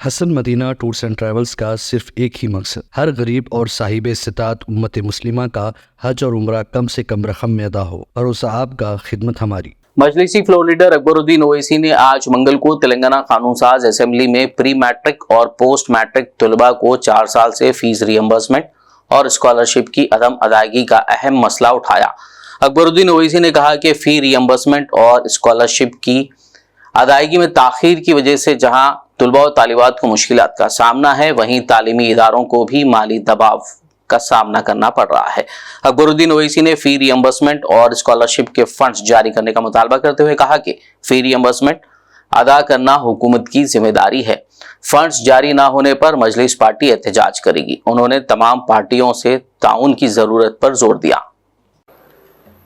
Hasan Madina tours and travels کا صرف ایک ہی مقصد ہر غریب اور صاحب استطاعت امت مسلمہ کا حج اور عمرہ کم سے کم رقم میں ادا ہو، بھروسہ آپ کا، خدمت ہماری۔ مجلسی فلور لیڈر اکبر الدین اویسی نے آج منگل کو تلنگانہ قانون ساز اسمبلی میں پری میٹرک اور پوسٹ میٹرک طلباء کو 4 سال سے فیس ری ایمبرسمنٹ اور اسکالرشپ کی عدم ادائیگی کا اہم مسئلہ اٹھایا۔ اکبر الدین اویسی نے کہا کہ فی ری ایمبرسمنٹ اور اسکالرشپ کی ادائیگی میں تاخیر کی وجہ سے جہاں طلباء و طالبات کو مشکلات کا سامنا ہے، وہیں تعلیمی اداروں کو بھی مالی دباؤ کا سامنا کرنا پڑ رہا ہے۔ اکبر الدین اویسی نے فی ری ایمبرسمنٹ اور اسکالرشپ کے فنڈز جاری کرنے کا مطالبہ کرتے ہوئے کہا کہ فی ری ایمبرسمنٹ ادا کرنا حکومت کی ذمہ داری ہے، فنڈز جاری نہ ہونے پر مجلس پارٹی احتجاج کرے گی۔ انہوں نے تمام پارٹیوں سے تعاون کی ضرورت پر زور دیا۔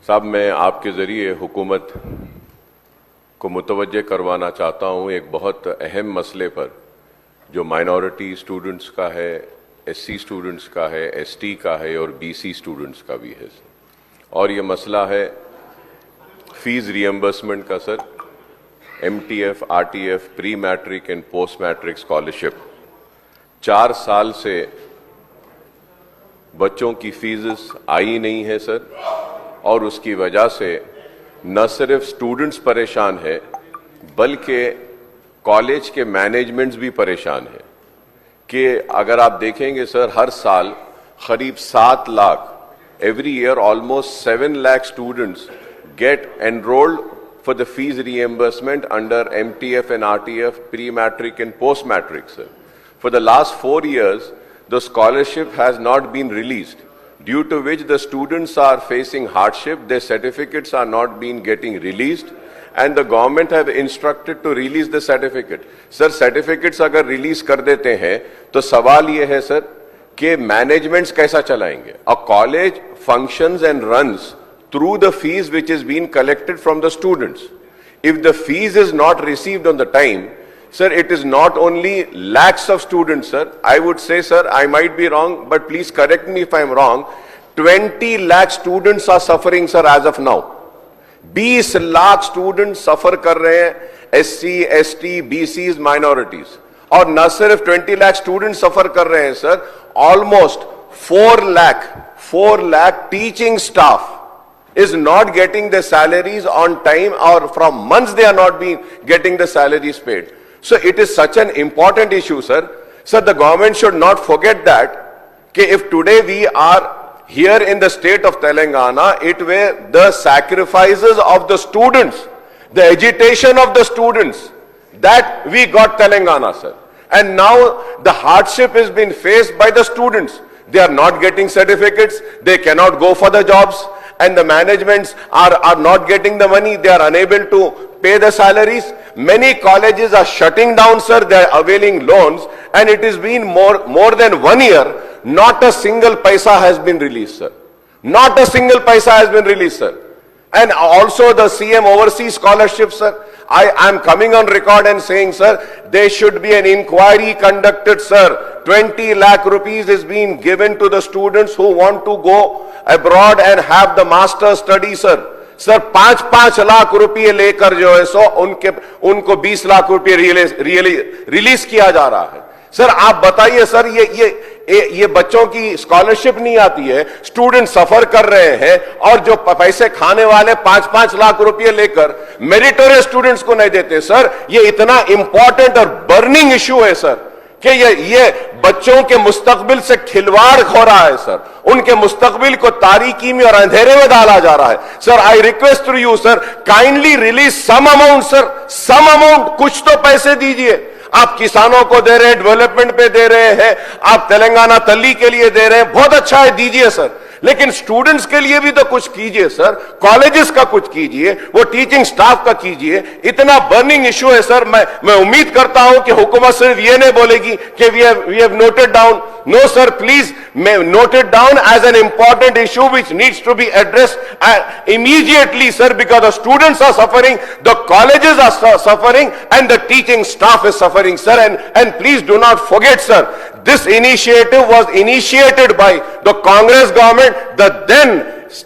صاحب، میں آپ کے ذریعے حکومت کو متوجہ کروانا چاہتا ہوں ایک بہت اہم مسئلے پر، جو مائنورٹی اسٹوڈنٹس کا ہے، ایس سی اسٹوڈنٹس کا ہے، ایس ٹی کا ہے اور بی سی اسٹوڈنٹس کا بھی ہے، اور یہ مسئلہ ہے فیس ری ایمبرسمنٹ کا۔ Sir, M T F, R T F, pre matric and post matric scholarship 4 سال سے بچوں کی فیسز آئی نہیں ہے سر، اور اس کی وجہ سے نہ صرف اسٹوڈنٹس پریشان ہے بلکہ کالج کے مینجمنٹس بھی پریشان ہیں کہ اگر آپ دیکھیں گے سر، ہر سال قریب 7 lakh every year almost 7 lakh students get enrolled for the fees reimbursement under MTF and RTF, pre-matric and post-matric, sir. For the last 4 years, the scholarship has not been released, due to which the students are facing hardship, their certificates are not being getting released, and the government have instructed to release the certificate. Sir, certificates agar release kar dete hain, to sawal ye hai sir, کہ managements kaisa chalayenge? A college functions and runs through the fees which is being collected from the students. If the fees is not received on the time, sir, it is not only lakhs of students, sir. I would say, sir, I might be wrong, but please correct me if I am wrong. 20 lakh students are suffering, sir, as of now. 20 lakh students suffer kar rahe hain, SC, ST, BCs, minorities. اور نہ صرف 20 lakh student سفر کر رہے ہیں sir, almost 4 lakh teaching staff is not getting the salaries on time, or from months they are not being getting the salaries paid. So it is such an important issue, sir. Sir, the government should not forget that, if today we are here in the state of Telangana, it were the sacrifices of the students, the agitation of the students, that we got Telangana, sir. And now the hardship has been faced by the students. They are not getting certificates, they cannot go for the jobs, and the managements are not getting the money, they are unable to pay the salaries. Many colleges are shutting down, sir, they are availing loans, and it has been more than 1 year, not a single paisa has been released, sir. Not a single paisa has been released, sir. And also the CM overseas scholarship, sir, I am coming on record and saying, sir, there should be an inquiry conducted, sir. 20 lakh rupees is being given to the students who want to go abroad and have the master study, sir. Sir, 5 lakh rupees lekar jo hai, so unko 20 lakh rupees release kiya ja raha hai. سر آپ بتائیے سر، یہ بچوں کی scholarship نہیں آتی ہے، student سفر کر رہے ہیں، اور جو پیسے کھانے والے 5 لاکھ روپے لے کر میریٹوریس اسٹوڈنٹس کو نہیں دیتے۔ سر یہ اتنا امپورٹنٹ اور برننگ ایشو ہے سر، کہ یہ بچوں کے مستقبل سے کھلواڑ ہو رہا ہے سر، ان کے مستقبل کو تاریکی میں اور اندھیرے میں ڈالا جا رہا ہے۔ Sir I request to you sir, kindly release some amount, sir some amount, کچھ تو پیسے دیجئے۔ آپ کسانوں کو دے رہے ہیں، ڈیولپمنٹ پہ دے رہے ہیں، آپ تلنگانہ تلی کے لیے دے رہے ہیں، بہت اچھا ہے، دیجئے سر، لیکن سٹوڈنٹس کے لیے بھی تو کچھ کیجئے سر، کالجز کا کچھ کیجئے، وہ ٹیچنگ سٹاف کا کیجئے۔ اتنا برننگ ایشو ہے سر، میں امید کرتا ہوں کہ حکومت صرف یہ نہیں بولے گی کہ we have noted down. No sir, please note it down as an important issue which needs to be addressed immediately, sir, because the students are suffering, the colleges are suffering, and the teaching staff is suffering, sir. And please do not forget, sir, this initiative was initiated by the Congress government, the then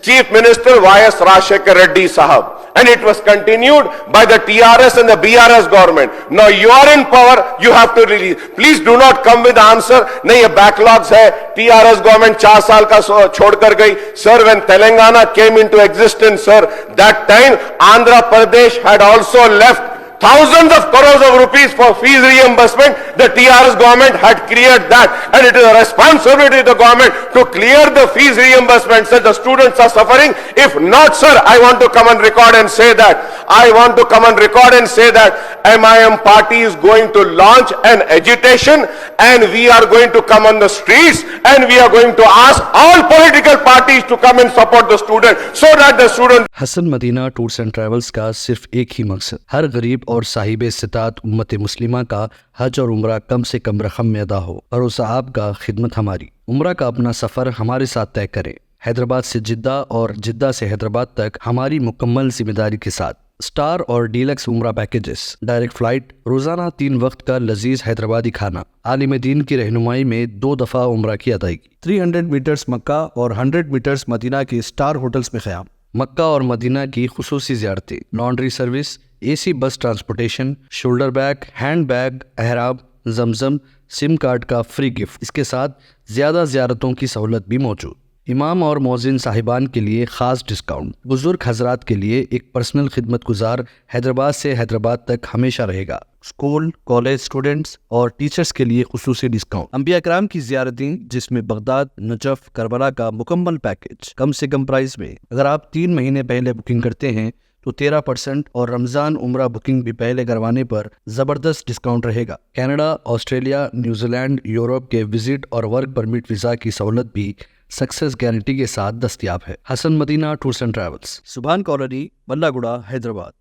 Chief Minister Y.S. Rajshekar Reddy Sahab, and it was continued by the TRS and the BRS government. Now you are in power, you have to release. Please do not come with the answer, nahi ye backlogs hai, TRS government 4 saal ka chhod kar gayi. Sir, when Telangana came into existence, sir, that time Andhra Pradesh had also left thousands of crores of rupees for fees reimbursement. The TRS government had cleared that, and it is a responsibility of the government to clear the fees reimbursement, sir. The students are suffering. If not, sir, I want to come and record and say that. I want to come and record and say that MIM party is going to launch an agitation, and we are going to come on the streets, and we are going to ask all political parties to come and support the student, so that the student. Hasan Madina tours and travels का सिर्फ एक ही मकसद, हर गरीब और साहिब इस्तिताअत उम्मत मुस्लिमा का हज और उम्रा कम से कम रकम में अदा हो। भरोसा आपका, खिदमत हमारी। उम्रा का अपना सफ़र हमारे साथ तय करें, हैदराबाद से जिद्दा और जिद्दा से हैदराबाद तक हमारी मुकम्मल जिम्मेदारी के साथ। स्टार और डीलक्स उम्रा पैकेजेस, डायरेक्ट फ्लाइट, रोज़ाना 3 वक्त का लजीज हैदराबादी खाना, आलिम दीन की रहनुमाई में 2 दफ़ा उम्रा की अदायगी, 300 मीटर्स मक्का और 100 मीटर्स मदीना की स्टार होटल्स में क़याम, मक्का और मदीना की खुसूसी ज़ियारतें, laundry service, AC bus transportation, shoulder bag, hand bag, अहराब, जमजम, सिम कार्ड का फ्री गिफ्ट। इसके साथ ज़्यादा ज़ियारतों की सहूलत भी मौजूद। इमाम और मौज़िन साहिबान के लिए ख़ास डिस्काउंट, बुजुर्ग हजरात के लिए एक पर्सनल खिदमत गुजार हैदराबाद से हैदराबाद तक हमेशा रहेगा। स्कूल, कॉलेज स्टूडेंट्स और टीचर्स के लिए खुसूसी डिस्काउंट। अंबिया कराम की ज़ियारतें, जिसमें बगदाद, नजफ, करबला का मुकम्मल पैकेज कम से कम प्राइस में। अगर आप 3 महीने पहले बुकिंग करते हैं तो 13% और रमज़ान उम्रा बुकिंग भी पहले करवाने पर ज़बरदस्त डिस्काउंट रहेगा। कनाडा, ऑस्ट्रेलिया, न्यूजीलैंड, यूरोप के विजिट और वर्क परमिट वीज़ा की सहूलत भी सक्सेस गारंटी के साथ दस्तयाब है। Hasan Madina tours and travels, Subhan colony, Ballaguda, Hyderabad.